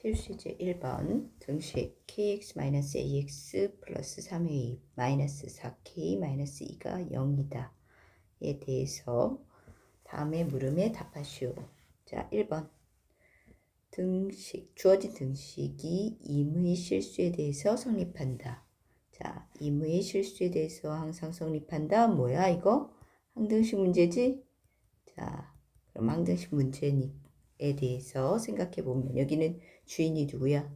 필수제 1번 등식 kx-ax 플러스 3a 마이너스 4k 마이너스 2가 0이다. 에 대해서 다음의 물음에 답하시오. 자, 1번 등식, 주어진 등식이 임의 실수에 대해서 성립한다. 자, 임의 실수에 대해서 항상 성립한다. 뭐야 이거? 항등식 문제지? 자, 그럼 항등식 문제에 대해서 생각해 보면 여기는 주인이 누구야?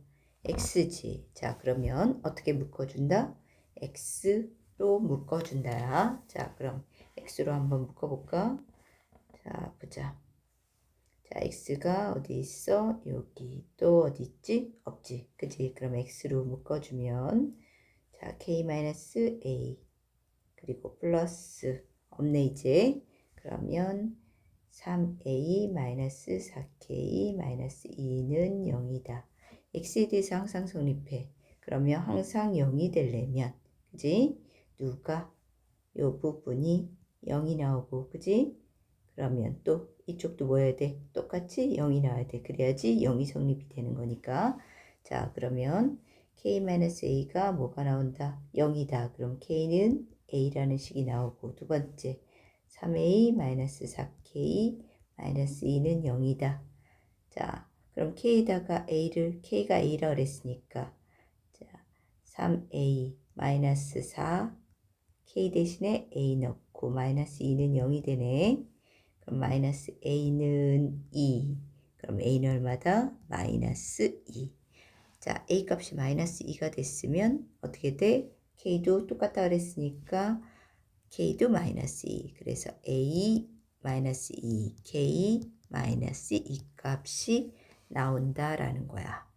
x지. 자, 그러면 어떻게 묶어준다? x로 묶어준다. 자, 그럼 x로 한번 묶어볼까? 자, 보자. 자, x가 어디 있어? 여기. 또 어디 있지? 없지. 그지? 그럼 x로 묶어주면 자, k-a 그리고 플러스 없네 이제. 그러면 3a-4k-2는 0이다. x에 대해서 항상 성립해. 그러면 항상 0이 되려면 그지? 누가? 요 부분이 0이 나오고 그지? 그러면 또 이쪽도 뭐 해야 돼? 똑같이 0이 나와야 돼. 그래야지 0이 성립이 되는 거니까. 자, 그러면 k-a가 뭐가 나온다? 0이다. 그럼 k는 a라는 식이 나오고 두 번째 3a-4k-2는 0이다. 자, 그럼 k에다가 k가 a라 그랬으니까 자, 3a-4 k 대신에 a 넣고 마이너스 2는 0이 되네. 그럼 마이너스 a는 2. 그럼 a는 얼마다? 마이너스 2. 자, a 값이 마이너스 2가 됐으면 어떻게 돼? k도 똑같다 그랬으니까 k도 마이너스 2. 그래서 a 마이너스 2, k 마이너스 2 값이 나온다라는 거야.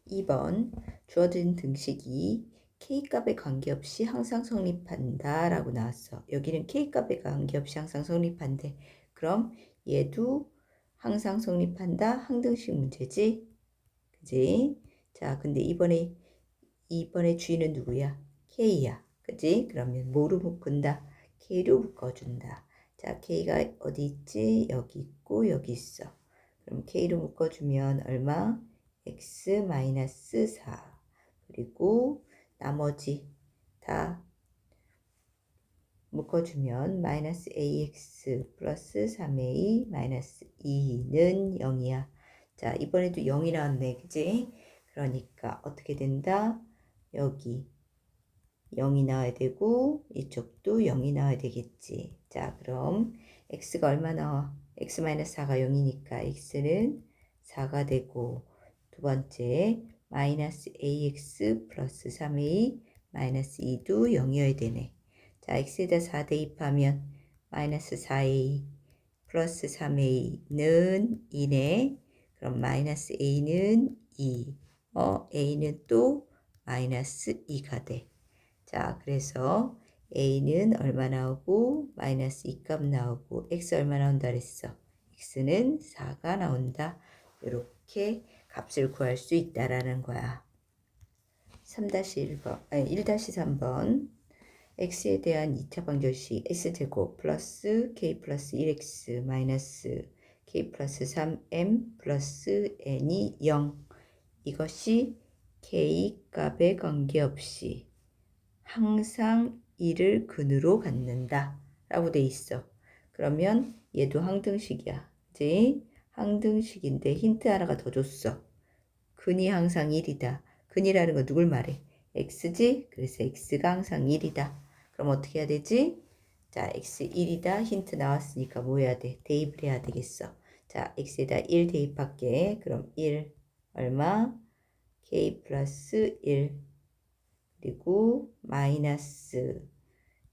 2번 주어진 등식이 k값에 관계없이 항상 성립한다 라고 나왔어. 여기는 k값에 관계없이 항상 성립한대. 그럼 얘도 항상 성립한다. 항등식 문제지. 그지? 자, 근데 이번에 주인은 누구야? k야. 그지? 그러면 뭐로 묶은다? k로 묶어준다. 자, k가 어디 있지? 여기 있고 여기 있어. 그럼 k로 묶어주면 얼마? x-4 그리고 나머지 다 묶어주면 마이너스 ax 플러스 3a 마이너스 2는 0이야. 자, 이번에도 0이 나왔네. 그지? 그러니까 어떻게 된다? 여기 0이 나와야 되고 이쪽도 0이 나와야 되겠지. 자, 그럼 x가 얼마 나와? x-4가 0이니까 x는 4가 되고 두 번째 마이너스 ax 플러스 3a 마이너스 2도 0이어야 되네. 자, x에다 4 대입하면 마이너스 4a 플러스 3a는 2네. 그럼 마이너스 a는 2. a는 또 마이너스 2가 돼. 자, 그래서 a는 얼마 나오고 마이너스 2값 나오고 x 얼마 나온다 그랬어? x는 4가 나온다. 이렇게 값을 구할 수 있다라는 거야. 3-1번, 아니 1-3번 x에 대한 2차 방정식 x제곱 플러스 k 플러스 1x 마이너스 k 플러스 3m 플러스 n이 0 이것이 k 값에 관계없이 항상 1을 근으로 갖는다 라고 돼 있어. 그러면 얘도 항등식이야. 그치? 항등식인데 힌트 하나가 더 줬어. 근이 항상 1이다. 근이라는 거 누굴 말해? x지? 그래서 x가 항상 1이다. 그럼 어떻게 해야 되지? 자, x 1이다. 힌트 나왔으니까 뭐 해야 돼? 대입을 해야 되겠어. 자, x에다 1 대입할게. 그럼 1 얼마? k 플러스 1 그리고 마이너스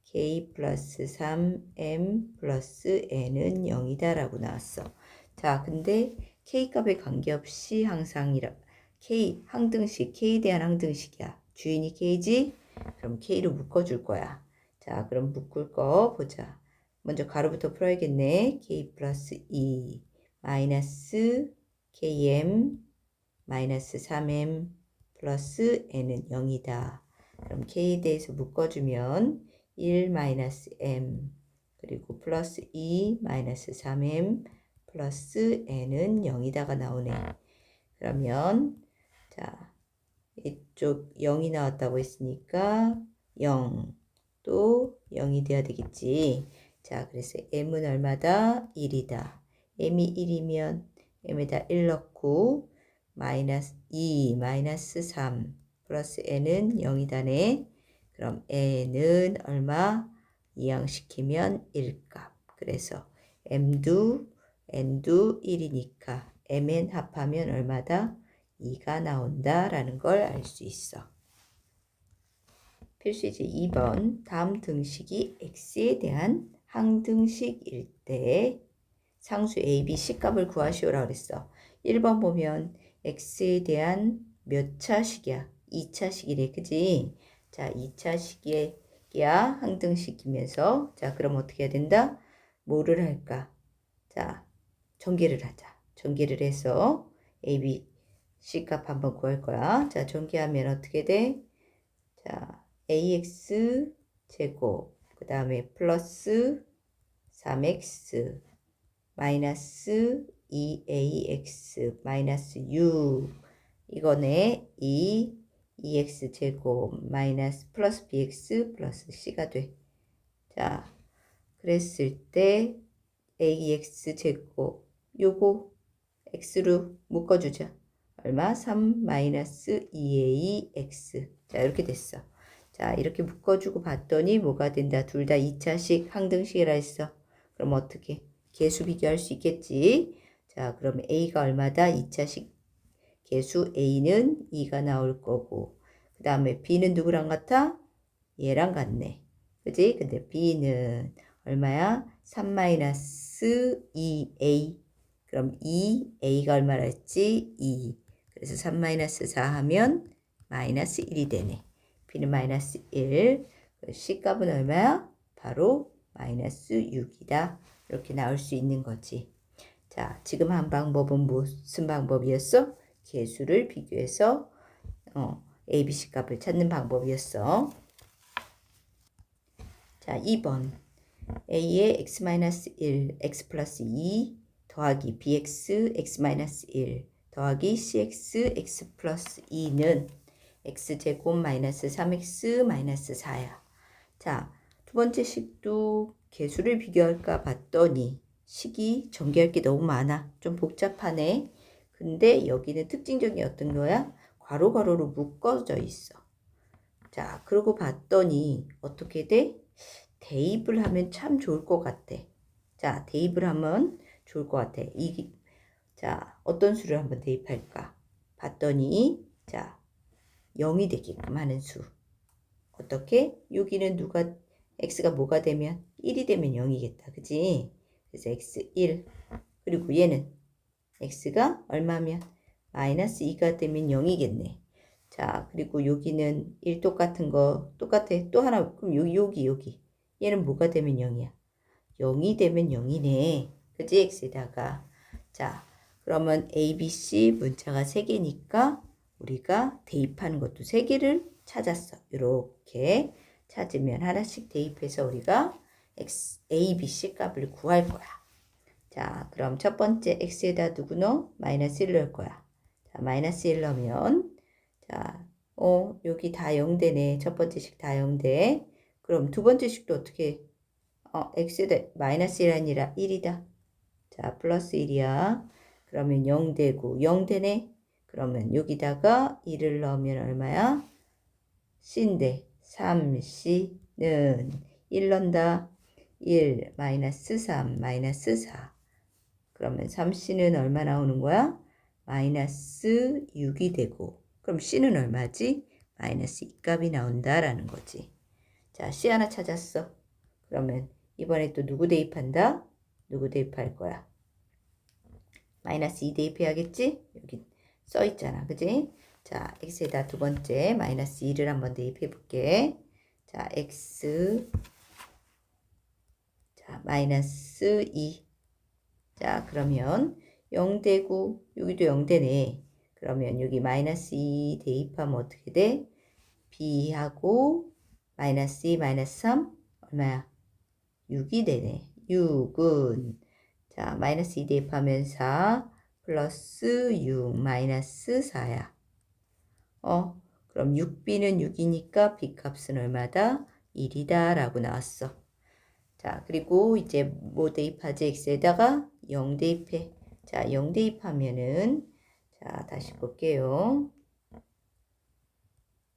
k 플러스 3m 플러스 n은 0이다 라고 나왔어. 자, 근데 k 값에 관계없이 항상이라 k 항등식 k에 대한 항등식이야. 주인이 k지? 그럼 k로 묶어줄 거야. 자, 그럼 묶을 거 보자. 먼저 가로부터 풀어야겠네. k 플러스 2 마이너스 km 마이너스 3m 플러스 n은 0이다. 그럼 k에 대해서 묶어주면 1 마이너스 m 그리고 플러스 2 마이너스 3m 플러스 n은 0이다가 나오네. 그러면 자 이쪽 0이 나왔다고 했으니까 0 또 0이 돼야 되겠지. 자 그래서 m은 얼마다? 1이다. m이 1이면 m에다 1 넣고 마이너스 2 마이너스 3 플러스 n은 0이다네. 그럼 n은 얼마? 이항시키면 1값. 그래서 m도 n도 1이니까 mn 합하면 얼마다? 2가 나온다라는 걸 알 수 있어. 필수이제 2번 다음 등식이 x에 대한 항등식일 때 상수 a, b, c 값을 구하시오라 그랬어. 1번 보면 x에 대한 몇 차식이야? 2차식이래. 그지? 자 2차식이야 항등식이면서 자 그럼 어떻게 해야 된다? 뭐를 할까? 자 전개를 하자. 전개를 해서 a, b, c 값 한번 구할 거야. 자 전개하면 어떻게 돼? 자 ax 제곱 그 다음에 플러스 3x 마이너스 2ax 마이너스 6 이거네 2x 제곱 마이너스 플러스 bx 플러스 c가 돼. 자 그랬을 때 ax 제곱 요거 x로 묶어주자. 얼마? 3 마이너스 2ax 자 이렇게 됐어. 자 이렇게 묶어주고 봤더니 뭐가 된다? 둘 다 2차식 항등식이라 했어. 그럼 어떻게? 개수 비교할 수 있겠지. 자 그럼 a가 얼마다? 2차식 개수 a는 2가 나올 거고 그 다음에 b는 누구랑 같아? 얘랑 같네. 그지? 근데 b는 얼마야? 3 마이너스 2a 그럼 2a가 얼마라 했지? 2 그래서 3 마이너스 4 하면 마이너스 1이 되네. b는 마이너스 1 c 값은 얼마야? 바로 마이너스 6이다. 이렇게 나올 수 있는 거지. 자 지금 한 방법은 무슨 방법이었어? 개수를 비교해서 a, b, c 값을 찾는 방법이었어. 자 2번 a의 x-1 x 플러스 2 더하기 bx x-1 더하기 cx x 플러스 2는 x제곱 마이너스 3x 마이너스 4야. 자, 두 번째 식도 개수를 비교할까 봤더니 식이 전개할 게 너무 많아. 좀 복잡하네. 근데 여기는 특징적인 어떤 거야? 괄호 묶어져 있어. 자, 그러고 봤더니 어떻게 돼? 대입을 하면 참 좋을 것 같아. 자, 대입을 하면 좋을 것 같아. 자, 어떤 수를 한번 대입할까? 봤더니, 자, 0이 되게끔 하는 수. 어떻게? 여기는 x가 뭐가 되면? 1이 되면 0이겠다. 그지? 그래서 x1. 그리고 얘는 x가 얼마면? 마이너스 2가 되면 0이겠네. 자, 그리고 여기는 1 똑같은 거, 똑같아. 또 하나, 그럼 여기. 얘는 뭐가 되면 0이야? 0이 되면 0이네. 그지? x에다가. 자, 그러면 A, B, C 문자가 3개니까 우리가 대입하는 것도 3개를 찾았어. 이렇게 찾으면 하나씩 대입해서 우리가 A, B, C 값을 구할 거야. 자, 그럼 첫 번째 x에다 누구 넣어? 마이너스 1 넣을 거야. 자, 마이너스 1 넣으면 자, 여기 다 0되네. 첫 번째 식 다 0돼. 그럼 두 번째 식도 어떻게 x에다 마이너스 1이 아니라 1이다. 자, 플러스 1이야. 그러면 0 되고 0 되네. 그러면 여기다가 1을 넣으면 얼마야? c인데 3c는 1 넣는다. 1 마이너스 3 마이너스 4. 그러면 3c는 얼마 나오는 거야? 마이너스 6이 되고 그럼 c는 얼마지? 마이너스 2값이 나온다라는 거지. 자, c 하나 찾았어. 그러면 이번에 또 누구 대입한다? 누구 대입할 거야? 마이너스 2 대입해야겠지? 여기 써 있잖아. 그지? 자, x에다 두 번째 마이너스 2를 한번 대입해 볼게. 자, x 자, 마이너스 2. 자, 그러면 0 되고 여기도 0 되네. 그러면 여기 마이너스 2 대입하면 어떻게 돼? b하고 마이너스 2 마이너스 3 얼마야? 6이 되네. 6은 자, 마이너스 2 대입하면 4 플러스 6 마이너스 4야. 그럼 6b는 6이니까 b값은 얼마다? 1이다 라고 나왔어. 자, 그리고 이제 뭐 대입하지? x에다가 0 대입해. 자, 0 대입하면은 자, 다시 볼게요.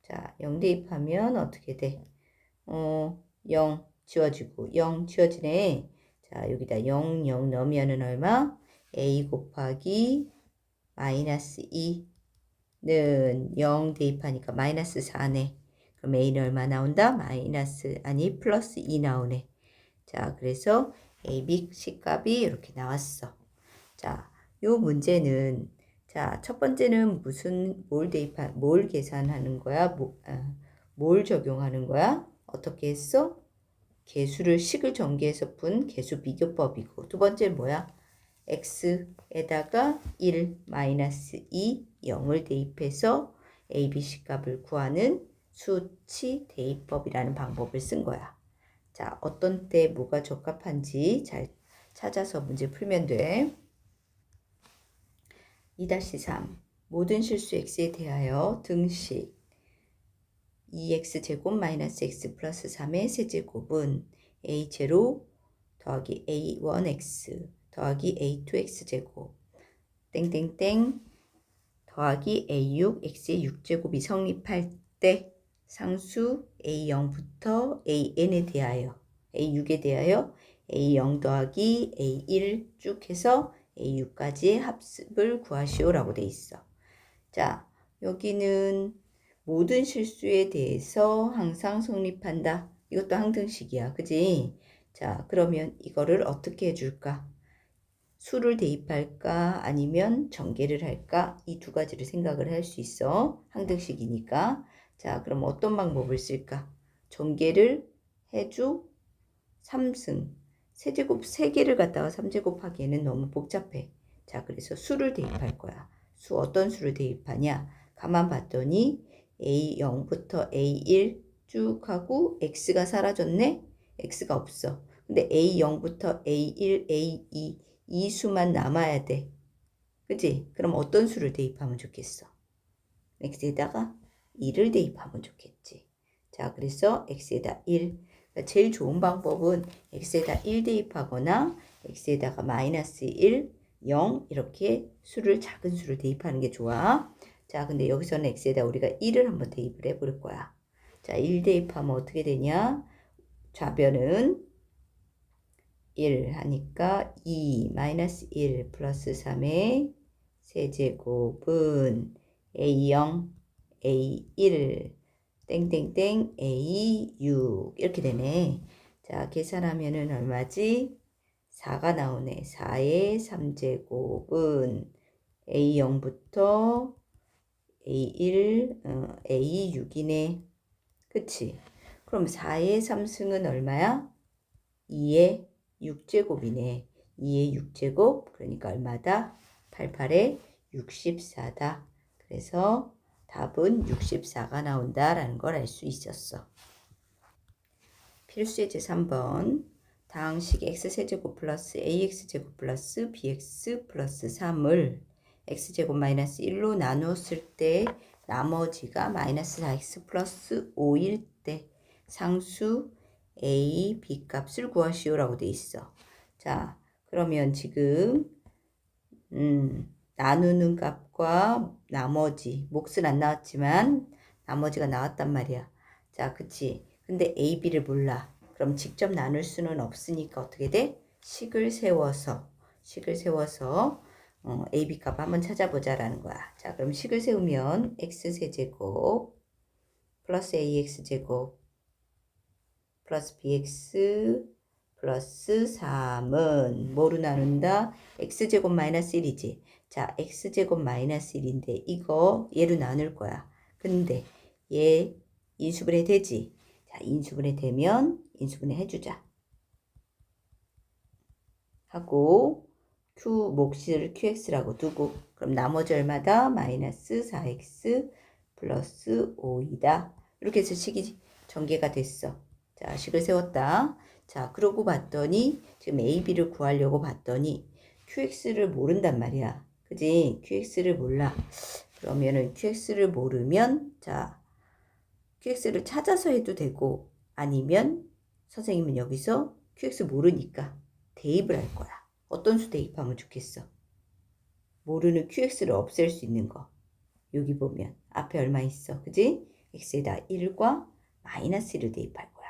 자, 0 대입하면 어떻게 돼? 0 지워지고 0 지워지네. 자, 여기다 0, 0 넣으면은 얼마? a 곱하기 마이너스 2는 0 대입하니까 마이너스 4네. 그럼 a는 얼마 나온다? 플러스 2 나오네. 자, 그래서 a, b, c 값이 이렇게 나왔어. 자, 요 문제는 자, 첫 번째는 뭘 계산하는 거야? 뭘 적용하는 거야? 어떻게 했어? 식을 전개해서 푼 계수 비교법이고, 두 번째는 뭐야? x에다가 1, 마이너스 2, 0을 대입해서 a, b, c 값을 구하는 수치 대입법이라는 방법을 쓴 거야. 자, 어떤 때 뭐가 적합한지 잘 찾아서 문제 풀면 돼. 2-3 모든 실수 x에 대하여 등식 2x제곱 마이너스 x 플러스 3의 세제곱은 a0 더하기 a1x 더하기 a2x제곱 땡땡땡 더하기 a6x의 6제곱이 성립할 때 상수 a0부터 an에 대하여 a6에 대하여 a0 더하기 a1 쭉 해서 a6까지의 합습을 구하시오라고 돼 있어. 자, 여기는 모든 실수에 대해서 항상 성립한다. 이것도 항등식이야. 그지? 자, 그러면 이거를 어떻게 해줄까? 수를 대입할까? 아니면 전개를 할까? 이 두 가지를 생각을 할 수 있어. 항등식이니까. 자, 그럼 어떤 방법을 쓸까? 전개를 해줘. 3승. 세제곱 3개를 갖다가 3제곱 하기에는 너무 복잡해. 자, 그래서 수를 대입할 거야. 어떤 수를 대입하냐? 가만 봤더니 A0부터 A1 쭉 하고 X가 사라졌네? X가 없어. 근데 A0부터 A1, A2 이 수만 남아야 돼. 그치? 그럼 어떤 수를 대입하면 좋겠어? X에다가 1을 대입하면 좋겠지. 자, 그래서 X에다 1. 그러니까 제일 좋은 방법은 X에다 1 대입하거나 X에다가 마이너스 1, 0 이렇게 작은 수를 대입하는 게 좋아. 자, 근데 여기서는 X에다 우리가 1을 한번 대입을 해볼 거야. 자, 1 대입하면 어떻게 되냐? 좌변은 1 하니까 2 마이너스 1 플러스 3의 세제곱은 A0, A1, 땡땡땡, A6 이렇게 되네. 자, 계산하면은 얼마지? 4가 나오네. 4의 3제곱은 A0부터 A1, A6이네. 그치? 그럼 4의 3승은 얼마야? 2의 6제곱이네. 2의 6제곱 그러니까 얼마다? 88에 64다. 그래서 답은 64가 나온다라는 걸 알 수 있었어. 필수예제 3번 다항식 x세제곱 플러스 ax제곱 플러스 bx 플러스 3을 x제곱 마이너스 1로 나누었을 때 나머지가 마이너스 4x 플러스 5일 때 상수 a, b 값을 구하시오라고 돼 있어. 자, 그러면 지금 나누는 값과 나머지 몫은 안 나왔지만 나머지가 나왔단 말이야. 자, 그치? 근데 a, b를 몰라. 그럼 직접 나눌 수는 없으니까 어떻게 돼? 식을 세워서 a, b 값 한번 찾아보자라는 거야. 자, 그럼 식을 세우면 x세제곱 플러스 ax제곱 플러스 bx 플러스 3은 뭐로 나눈다? x제곱 마이너스 1이지. 자, x제곱 마이너스 1인데 이거 얘로 나눌 거야. 근데 얘 인수분해 되지? 자, 인수분해 되면 인수분해 해주자. 하고 q 몫을 qx라고 두고 그럼 나머지 얼마다? 마이너스 4x 플러스 5이다. 이렇게 해서 식이 전개가 됐어. 자, 식을 세웠다. 자, 그러고 봤더니 지금 AB를 구하려고 봤더니 QX를 모른단 말이야. 그지? QX를 몰라. 그러면은 QX를 모르면 자, QX를 찾아서 해도 되고 아니면 선생님은 여기서 QX 모르니까 대입을 할 거야. 어떤 수 대입하면 좋겠어? 모르는 QX를 없앨 수 있는 거. 여기 보면 앞에 얼마 있어? 그지? X에다 1과 마이너스 1을 대입할 거야.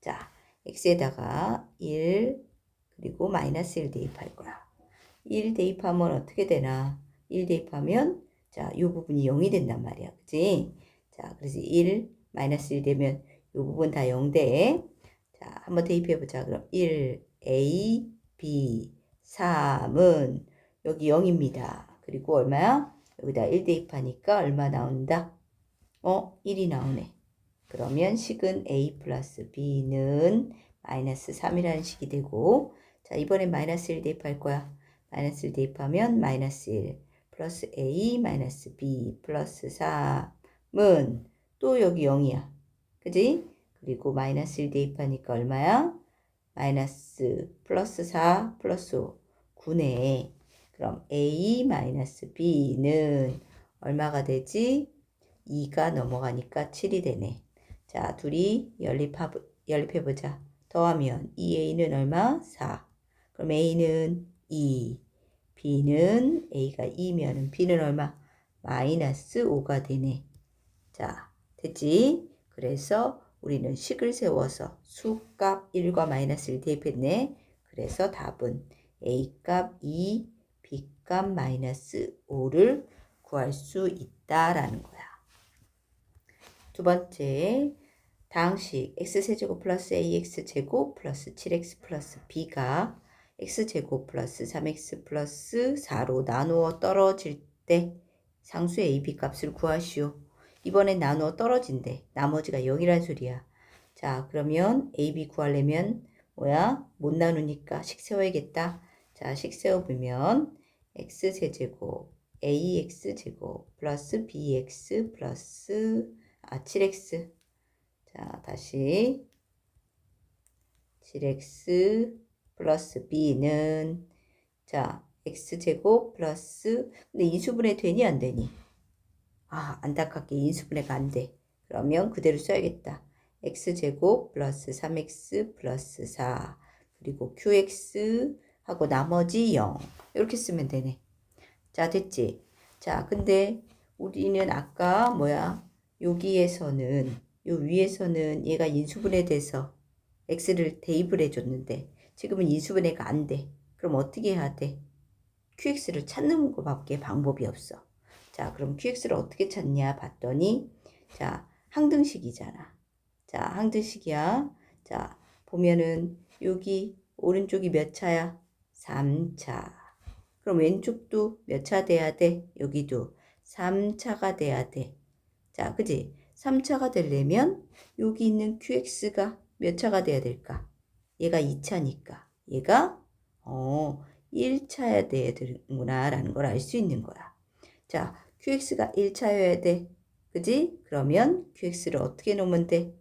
자, X에다가 1 그리고 마이너스 1 대입할 거야. 1 대입하면 어떻게 되나? 1 대입하면 자, 이 부분이 0이 된단 말이야. 그지? 자, 그래서 1 마이너스 1 되면 이 부분 다 0 돼. 자, 한번 대입해보자. 그럼 1, A, B, 3은 여기 0입니다. 그리고 얼마야? 여기다 1 대입하니까 얼마 나온다? 1이 나오네. 그러면 식은 A 플러스 B는 마이너스 3이라는 식이 되고, 자, 이번엔 마이너스 1 대입할 거야. 마이너스 1 대입하면 마이너스 1 플러스 A 마이너스 B 플러스 3은 또 여기 0이야. 그지? 그리고 마이너스 1 대입하니까 얼마야? 마이너스 플러스 4 플러스 5, 9네. 그럼 A 마이너스 B는 얼마가 되지? 2가 넘어가니까 7이 되네. 자, 둘이 연립해보자. 더하면 2A는 얼마? 4. 그럼 A는 2. B는 A가 2면 B는 얼마? 마이너스 5가 되네. 자, 됐지? 그래서 우리는 식을 세워서 수값 1과 마이너스 1 대입했네. 그래서 답은 A값 2, B값 마이너스 5를 구할 수 있다라는 거야. 두 번째, 다항식 x세제곱 플러스 ax제곱 플러스 7x 플러스 b가 x제곱 플러스 3x 플러스 4로 나누어 떨어질 때 상수 ab 값을 구하시오. 이번엔 나누어 떨어진대. 나머지가 0이란 소리야. 자, 그러면 ab 구하려면 뭐야? 못 나누니까 식 세워야겠다. 자, 식 세워보면 x세제곱 ax제곱 플러스 bx 플러스 7x. 자, 다시 7x 플러스 b는 자, x제곱 플러스 근데 인수분해 되니 안 되니? 안타깝게 인수분해가 안 돼. 그러면 그대로 써야겠다. x제곱 플러스 3x 플러스 4 그리고 qx 하고 나머지 0 이렇게 쓰면 되네. 자, 됐지? 자, 근데 우리는 아까 여기에서는 요 위에서는 얘가 인수분해 돼서 x를 대입을 해줬는데 지금은 인수분해가 안 돼. 그럼 어떻게 해야 돼? qx를 찾는 것밖에 방법이 없어. 자, 그럼 qx를 어떻게 찾냐 봤더니 자, 항등식이잖아. 자, 항등식이야. 자, 보면은 여기 오른쪽이 몇 차야? 3차. 그럼 왼쪽도 몇 차 돼야 돼? 여기도 3차가 돼야 돼. 자, 그지? 3차가 되려면 여기 있는 qx가 몇 차가 돼야 될까? 얘가 2차니까 얘가 1차야 돼야 되는구나 라는 걸 알 수 있는 거야. 자, qx가 1차여야 돼. 그지? 그러면 qx를 어떻게 놓으면 돼?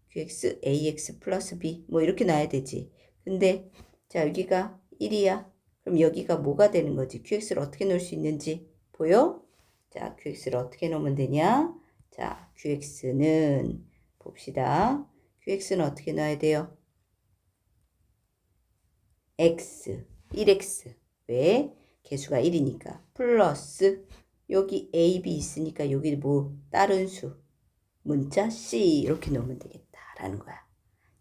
qx ax 플러스 b 뭐 이렇게 놔야 되지. 근데 자, 여기가 1이야. 그럼 여기가 뭐가 되는 거지? qx를 어떻게 놓을 수 있는지 보여? 자, qx를 어떻게 놓으면 되냐? 자, qx는 봅시다. qx는 어떻게 넣어야 돼요? x, 1x. 왜? 개수가 1이니까. 플러스 여기 a, b 있으니까 여기 뭐 다른 수. 문자 c 이렇게 놓으면 되겠다라는 거야.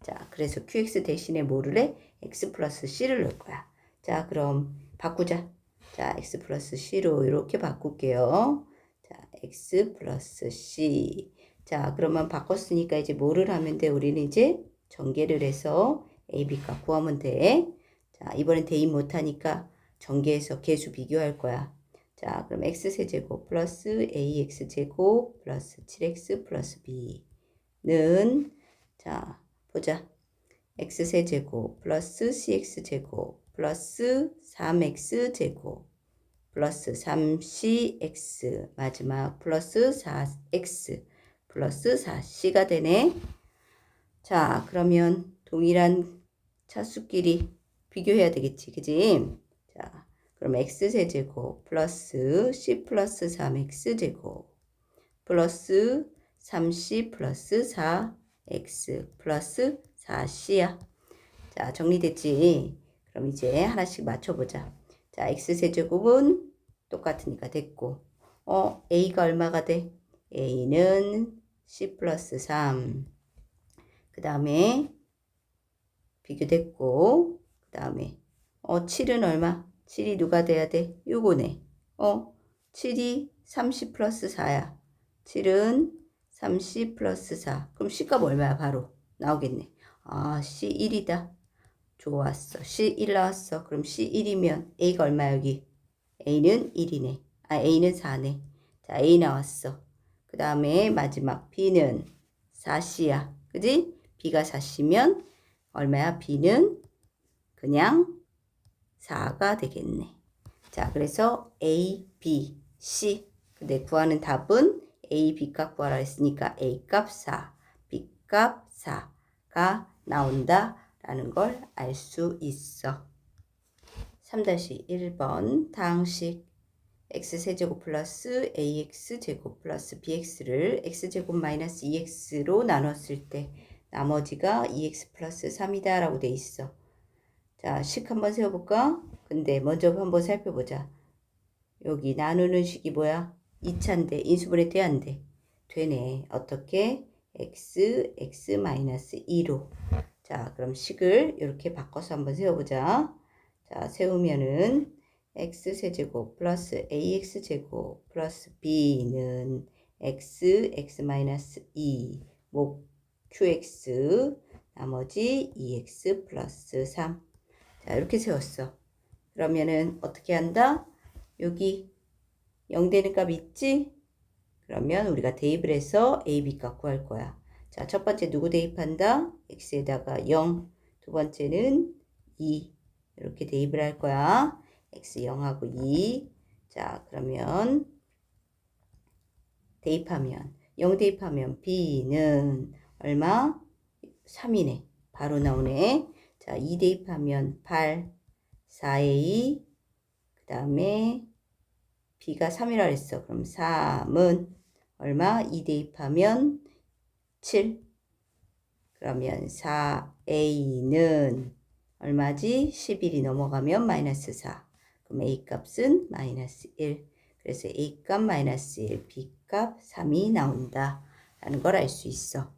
자, 그래서 qx 대신에 뭐를 해? x 플러스 c를 넣을 거야. 자, 그럼 바꾸자. 자, x 플러스 c로 이렇게 바꿀게요. 자, x 플러스 c. 자, 그러면 바꿨으니까 이제 뭐를 하면 돼? 우리는 이제 전개를 해서 a, b 값 구하면 돼. 자, 이번엔 대입 못하니까 전개해서 개수 비교할 거야. 자, 그럼 x세제곱 플러스 ax제곱 플러스 7x 플러스 b는 자, 보자. x세제곱 플러스 cx제곱 플러스 3x제곱 플러스 3cx 마지막 플러스 4x 플러스 4c가 되네. 자, 그러면 동일한 차수끼리 비교해야 되겠지. 그지? 자, 그럼 x세제곱 플러스 c 플러스 3x제곱 플러스 3c 플러스 4x 플러스 4c야. 자, 정리됐지? 그럼 이제 하나씩 맞춰보자. 자, x세제곱은 똑같으니까 됐고, a가 얼마가 돼? a는 c 플러스 3. 그 다음에 비교됐고, 그 다음에 7은 얼마? 7이 누가 돼야 돼? 요거네. 7이 30 플러스 4야. 7은 30 플러스 4. 그럼 C값 얼마야? 바로 나오겠네. 아, C1이다. 좋았어. C1 나왔어. 그럼 C1이면 A가 얼마야 여기? A는 1이네. 아, A는 4네. 자, A 나왔어. 그 다음에 마지막 B는 4C야. 그지? B가 4C면 얼마야? B는 그냥 4가 되겠네. 자, 그래서 A, B, C. 근데 구하는 답은 A, B 값 구하라 했으니까 A 값 4, B 값 4가 나온다 라는 걸 알 수 있어. 3-1번 다항식 x세제곱 플러스 ax제곱 플러스 bx를 x제곱 마이너스 2x로 나눴을 때 나머지가 2x 플러스 3이다 라고 돼 있어. 자, 식 한번 세워볼까? 근데 먼저 한번 살펴보자. 여기 나누는 식이 뭐야? 2차인데 인수분해 돼 안 돼? 되네. 어떻게? x 마이너스 2로. 자, 그럼 식을 이렇게 바꿔서 한번 세워보자. 자, 세우면은 x세제곱 플러스 ax제곱 플러스 b는 x 마이너스 2 목 qx 나머지 2x 플러스 3. 자, 이렇게 세웠어. 그러면은 어떻게 한다? 여기 0 되는 값 있지? 그러면 우리가 대입을 해서 a, b 값 구할 거야. 자, 첫 번째 누구 대입한다? x에다가 0. 두 번째는 2. 이렇게 대입을 할 거야. x 0하고 2. 자, 그러면 대입하면 0 대입하면 b는 얼마? 3이네. 바로 나오네. 자, 2 대입하면 8. 4a. 그 다음에 b가 3이라 했어. 그럼 3은 얼마? 2 대입하면 7. 그러면 4a는 얼마지? 11이 넘어가면 마이너스 4. 그럼 a 값은 마이너스 1. 그래서 a 값 마이너스 1, b 값 3이 나온다. 라는 걸 알 수 있어.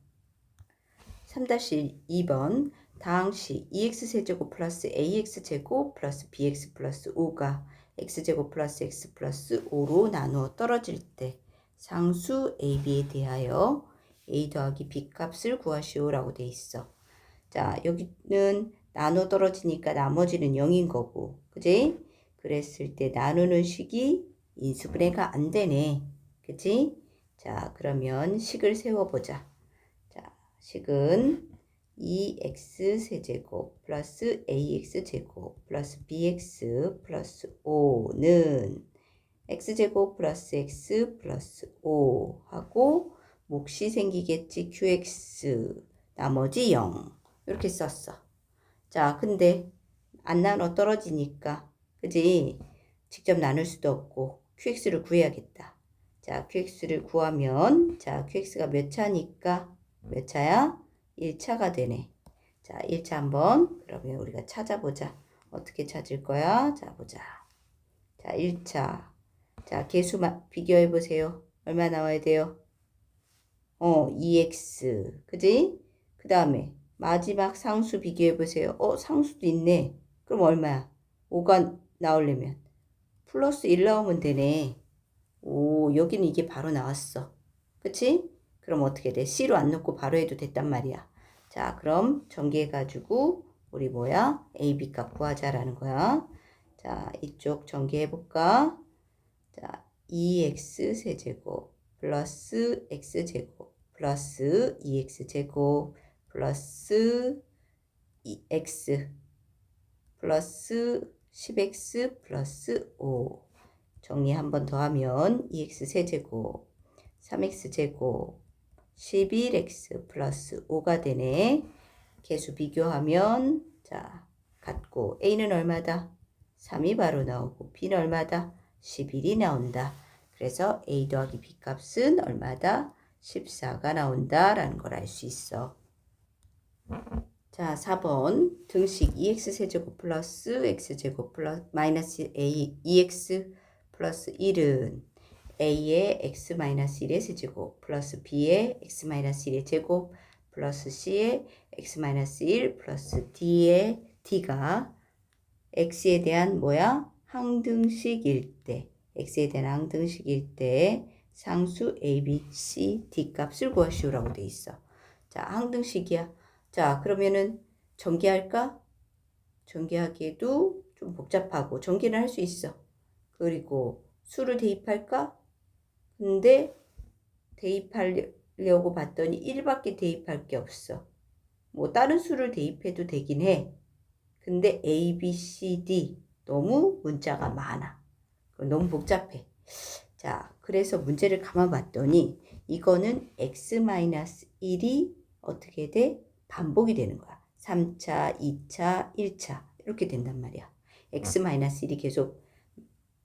3-2번 다항식 2x세제곱 플러스 ax제곱 플러스 bx 플러스 5가 x제곱 플러스 x 플러스 5로 나누어 떨어질 때 상수 ab에 대하여 a 더하기 b 값을 구하시오 라고 돼 있어. 자, 여기는 나눠 떨어지니까 나머지는 0인 거고, 그지? 그랬을 때 나누는 식이 인수분해가 안 되네. 그지? 자, 그러면 식을 세워보자. 자, 식은 2x세제곱 플러스 ax제곱 플러스 bx 플러스 5는 x제곱 플러스 x 플러스 5 하고 몫이 생기겠지. qx 나머지 0 이렇게 썼어. 자, 근데 안 나눠 떨어지니까 그지? 직접 나눌 수도 없고 qx를 구해야겠다. 자, qx를 구하면 자, qx가 몇 차니까 몇 차야? 1차가 되네. 자, 1차 한번 그러면 우리가 찾아보자. 어떻게 찾을 거야? 자, 보자. 자, 1차. 자, 개수 비교해 보세요. 얼마 나와야 돼요? 2x. 그지? 그 다음에 마지막 상수 비교해 보세요. 상수도 있네. 그럼 얼마야? 5가 나오려면 플러스 1 나오면 되네. 오, 여기는 이게 바로 나왔어. 그치? 그럼 어떻게 돼? C로 안 넣고 바로 해도 됐단 말이야. 자, 그럼 전개해가지고 우리 뭐야? A, B 값 구하자라는 거야. 자, 이쪽 전개해볼까? 자, 2x세제곱 플러스 x제곱 플러스 2x제곱 플러스 2x 플러스 10x 플러스 5 정리 한 번 더 하면 2x세제곱 3x제곱 11x 플러스 5가 되네. 개수 비교하면 자 같고 A는 얼마다? 3이 바로 나오고 B는 얼마다? 11이 나온다. 그래서 A 더하기 B 값은 얼마다? 14가 나온다라는 걸 알 수 있어. 자, 4번 등식 2x세제곱 플러스 x제곱 플러스 마이너스 a 2x 플러스 1은 a의 x 마이너스 1의 세제곱 플러스 b의 x 마이너스 1의 제곱 플러스 c의 x 마이너스 1 플러스 d의 d가 x에 대한 뭐야? 항등식일 때 x에 대한 항등식일 때 상수 a, b, c, d 값을 구하시오라고 돼 있어. 자, 항등식이야. 자, 그러면은 전개할까? 전개하기에도 좀 복잡하고 전개는 할 수 있어. 그리고 수를 대입할까? 근데 대입하려고 봤더니 1밖에 대입할 게 없어. 뭐 다른 수를 대입해도 되긴 해. 근데 A, B, C, D 너무 문자가 많아. 너무 복잡해. 자, 그래서 문제를 가만 봤더니 이거는 x-1이 어떻게 돼? 반복이 되는 거야. 3차, 2차, 1차 이렇게 된단 말이야. x-1이 계속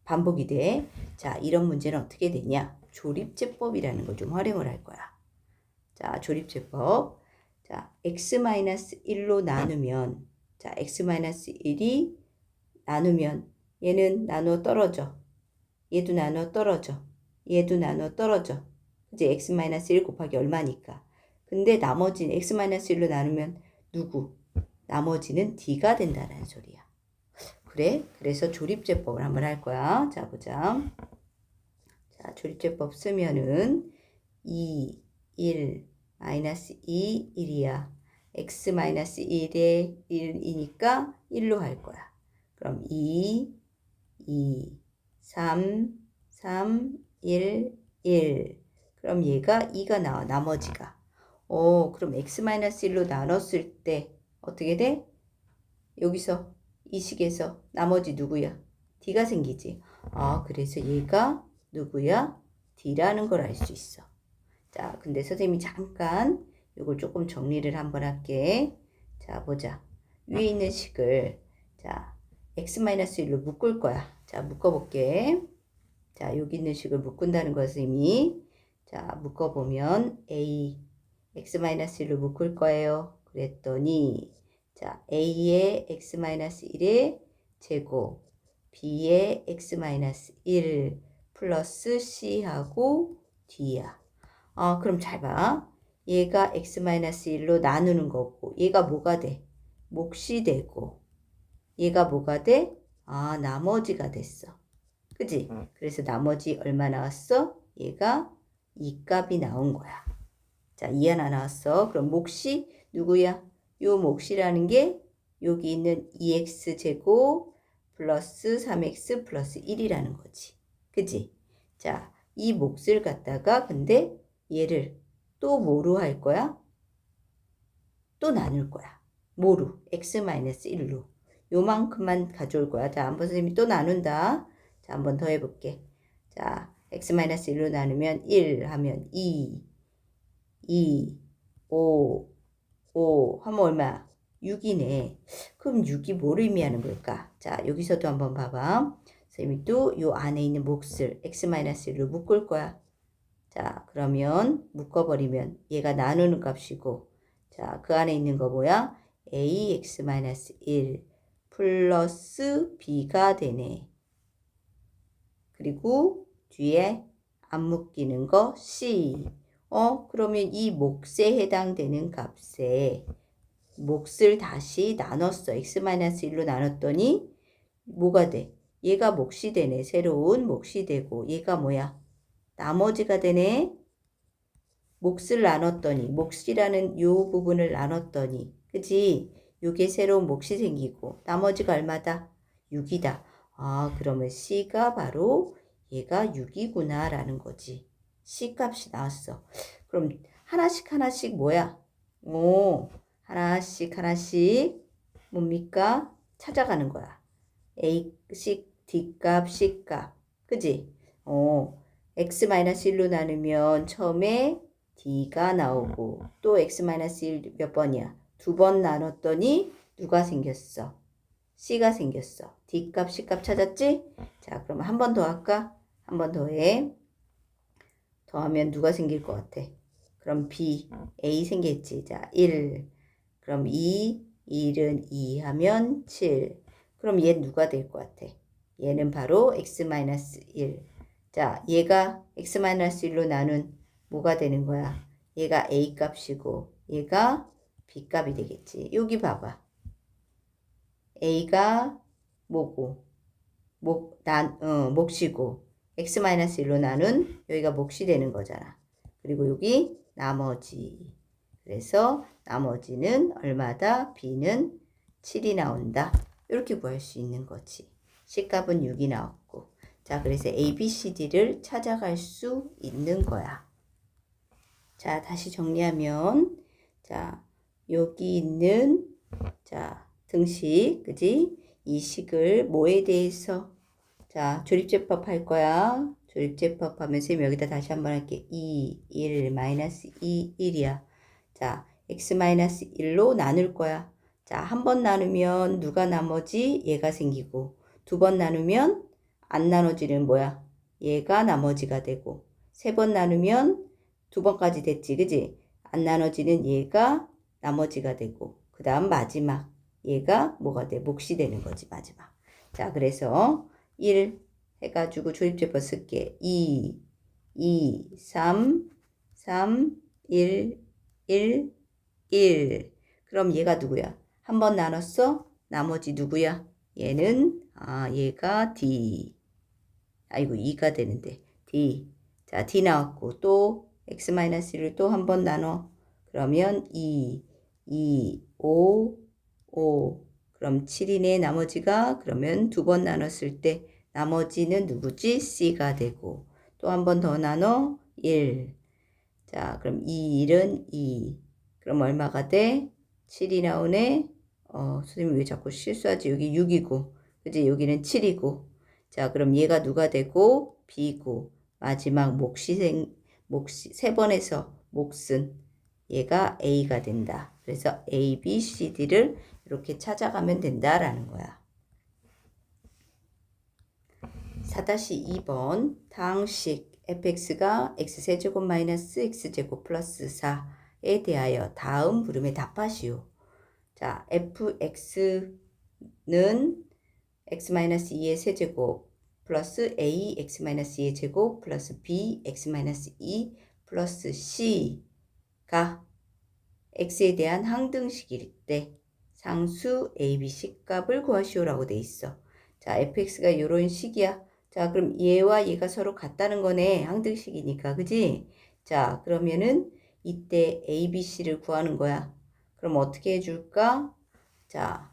반복이 돼. 자, 이런 문제는 어떻게 되냐? 조립제법이라는 걸 좀 활용을 할 거야. 자, 조립제법. 자, x-1로 나누면 자, x-1이 나누면 얘는 나누어 떨어져. 얘도 나누어 떨어져. 얘도 나누어 떨어져. 이제 x-1 곱하기 얼마니까. 근데 나머지는 x-1로 나누면 누구? 나머지는 d가 된다는 소리야. 그래? 그래서 조립제법을 한번 할 거야. 자, 보자. 자, 조립제법 쓰면은 2, 1, 마이너스 2, 1이야. x-1에 1이니까 1로 할 거야. 그럼 2, 2, 3, 3, 1, 1. 그럼 얘가 2가 나와. 나머지가. 그럼 x-1로 나눴을 때 어떻게 돼? 여기서 이 식에서 나머지 누구야? d가 생기지. 그래서 얘가 누구야? d라는 걸 알 수 있어. 자, 근데 선생님이 잠깐 이걸 조금 정리를 한번 할게. 자, 보자. 위에 있는 식을 자, x-1로 묶을 거야. 자, 묶어볼게. 자, 여기 있는 식을 묶은다는 것은 이미 자, 묶어보면 a x-1로 묶을 거예요. 그랬더니 자, a의 x-1의 제곱 b의 x-1 플러스 c하고 d야. 그럼 잘 봐. 얘가 x-1로 나누는 거고 얘가 뭐가 돼? 몫이 되고 얘가 뭐가 돼? 나머지가 됐어. 그지? 그래서 나머지 얼마 나왔어? 얘가 이 값이 나온 거야. 자, 2 하나 나왔어. 그럼 몫이 누구야? 요 몫이라는 게 여기 있는 2x제곱 플러스 3x 플러스 1이라는 거지. 그지? 자, 이 몫을 갖다가 근데 얘를 또 뭐로 할 거야? 또 나눌 거야. 뭐로? x-1로. 요만큼만 가져올 거야. 자, 한번 선생님이 또 나눈다. 자, 한번 더 해볼게. 자, x-1로 나누면 1 하면 2, 5, 5 하면 얼마? 6이네. 그럼 6이 뭐를 의미하는 걸까? 자, 여기서도 한번 봐봐. 선생님이 또 요 안에 있는 몫을 x-1로 묶을 거야. 자, 그러면 묶어버리면 얘가 나누는 값이고 자, 그 안에 있는 거 뭐야? ax-1 플러스 b가 되네. 그리고 뒤에 안 묶이는 거 c. 그러면 이 몫에 해당되는 값에 몫을 다시 나눴어. x-1로 나눴더니 뭐가 돼? 얘가 몫이 되네. 새로운 몫이 되고 얘가 뭐야? 나머지가 되네. 몫을 나눴더니 몫이라는 요 부분을 나눴더니 그지? 요게 새로운 몫이 생기고 나머지가 얼마다? 6이다. 그러면 C가 바로 얘가 6이구나 라는 거지. C 값이 나왔어. 그럼 하나씩 뭐야? 하나씩 뭡니까? 찾아가는 거야. A식, D값, C값. 그지? x-1로 나누면 처음에 d가 나오고 또 x-1 몇 번이야? 두 번 나눴더니 누가 생겼어? C가 생겼어. D값, C값 찾았지? 자, 그럼 한 번 더 할까? 한 번 더 해. 더하면 누가 생길 것 같아? 그럼 B, A 생겼지. 자, 1. 그럼 2, 1은 2 하면 7. 그럼 얘 누가 될 것 같아? 얘는 바로 x-1. 자, 얘가 x-1로 나눈 뭐가 되는 거야? 얘가 A 값이고 얘가 B 값이 되겠지. 여기 봐봐. A가 뭐고? 몫이고 x-1로 나눈 여기가 몫이 되는 거잖아. 그리고 여기 나머지. 그래서 나머지는 얼마다? B는 7이 나온다. 이렇게 구할 수 있는 거지. C값은 6이 나왔고. 자, 그래서 A, B, C, D를 찾아갈 수 있는 거야. 자, 다시 정리하면 자, 여기 있는 자, 등식, 그지? 이 식을 뭐에 대해서 자, 조립제법 할 거야. 조립제법 하면 쌤 여기다 다시 한번 할게. 2, 1, 마이너스 2, 1이야. 자, x-1로 나눌 거야. 자, 한 번 나누면 누가 나머지? 얘가 생기고 두 번 나누면 안 나눠지는 뭐야? 얘가 나머지가 되고 세 번 나누면 두 번까지 됐지, 그지? 안 나눠지는 얘가 나머지가 되고 그 다음 마지막 얘가 뭐가 돼? 몫이 되는 거지, 마지막. 자, 그래서 1 해가지고 조립제법 쓸게. 2, 3, 1, 1. 그럼 얘가 누구야? 한 번 나눴어? 나머지 누구야? 얘는 얘가 D. 아이고 2가 되는데 D. 자, D 나왔고 또 x-1를 또 한 번 나눠. 그러면 2, 5. 그럼 7이네 나머지가. 그러면 두 번 나눴을 때 나머지는 누구지? C가 되고 또 한 번 더 나눠 1. 자, 그럼 1은 2. 그럼 얼마가 돼? 7이 나오네. 선생님 왜 자꾸 실수하지? 여기 6이고 그지? 여기는 7이고 자, 그럼 얘가 누가 되고 B고 마지막 몫이 세 번에서 몫은 얘가 A가 된다. 그래서 A, B, C, D를 이렇게 찾아가면 된다라는 거야. 4-2번 다항식 fx가 x세제곱 마이너스 x제곱 플러스 4에 대하여 다음 물음에 답하시오. 자, fx는 x-2의 세제곱 플러스 a x-2의 제곱 플러스 b x-2 플러스 c가 x에 대한 항등식일 때 상수 a, b, c 값을 구하시오라고 돼 있어. 자, fx가 이런 식이야. 자, 그럼 얘와 얘가 서로 같다는 거네. 항등식이니까, 그지? 자, 그러면은 이때 a, b, c를 구하는 거야. 그럼 어떻게 해줄까? 자,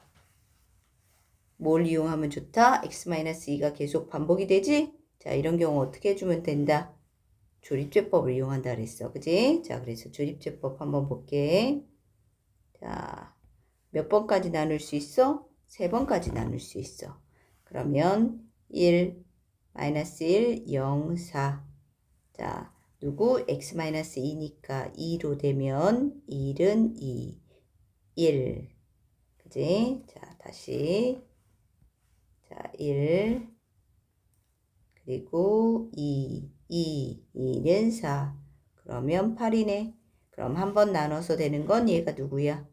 뭘 이용하면 좋다? x-2가 계속 반복이 되지? 자, 이런 경우 어떻게 해주면 된다? 조립제법을 이용한다 그랬어. 그지? 자, 그래서 조립제법 한번 볼게. 자, 몇 번까지 나눌 수 있어? 3번까지 나눌 수 있어. 그러면 1, 마이너스 1, 0, 4. 자, 누구? x-2니까 2로 되면 1은 2, 1. 그지? 자, 다시. 자, 1. 그리고 2, 2는 4. 그러면 8이네. 그럼 한 번 나눠서 되는 건 얘가 누구야?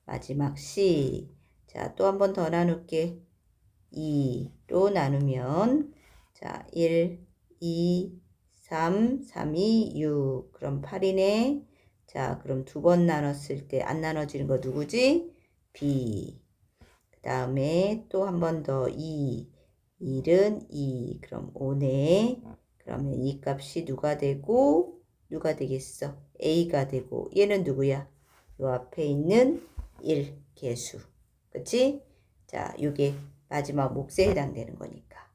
마지막 C. 자, 또 한 번 더 나눌게. 2로 나누면 자, 1, 2, 3, 3이 6. 그럼 8이네. 자, 그럼 두 번 나눴을 때 안 나눠지는 거 누구지? B. 그 다음에 또 한 번 더 2. 1은 2. 그럼 5네. 그러면 이 값이 누가 되고 누가 되겠어? A가 되고 얘는 누구야? 요 앞에 있는 1 개수. 그치? 자, 요게 마지막 몫에 해당되는 거니까.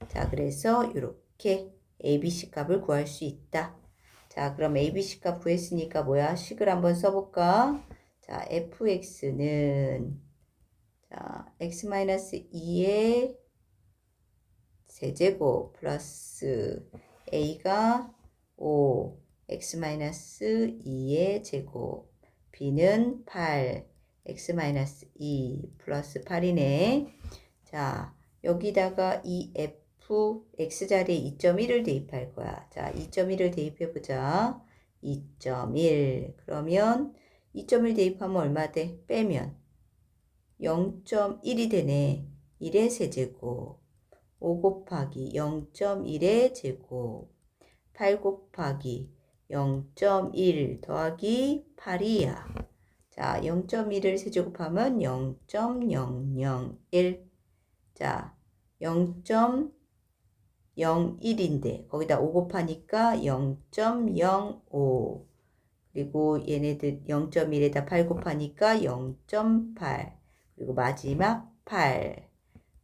자, 그래서 이렇게 ABC 값을 구할 수 있다. 자, 그럼 ABC 값 구했으니까 뭐야? 식을 한번 써볼까? 자, fx는 자, x-2의 세제곱 플러스 a가 5, x-2의 제곱, b는 8, x-2 플러스 8이네. 자, 여기다가 이 f x 자리에 2.1을 대입할 거야. 자, 2.1을 대입해 보자. 2.1. 그러면 2.1 대입하면 얼마 돼? 빼면 0.1이 되네. 1의 세제곱. 5 곱하기 0.1의 제곱. 8 곱하기 0.1 더하기 8이야. 자, 0.1을 세제곱하면 0.001. 자, 0.01인데 거기다 5 곱하니까 0.05. 그리고 얘네들 0.1에다 8 곱하니까 0.8. 그리고 마지막 8.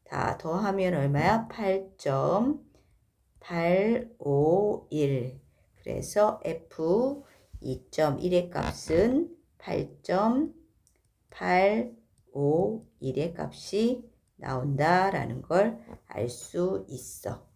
다 더하면 얼마야? 8.851. 그래서 F 2.1의 값은 8.851의 값이 나온다라는 걸 알 수 있어.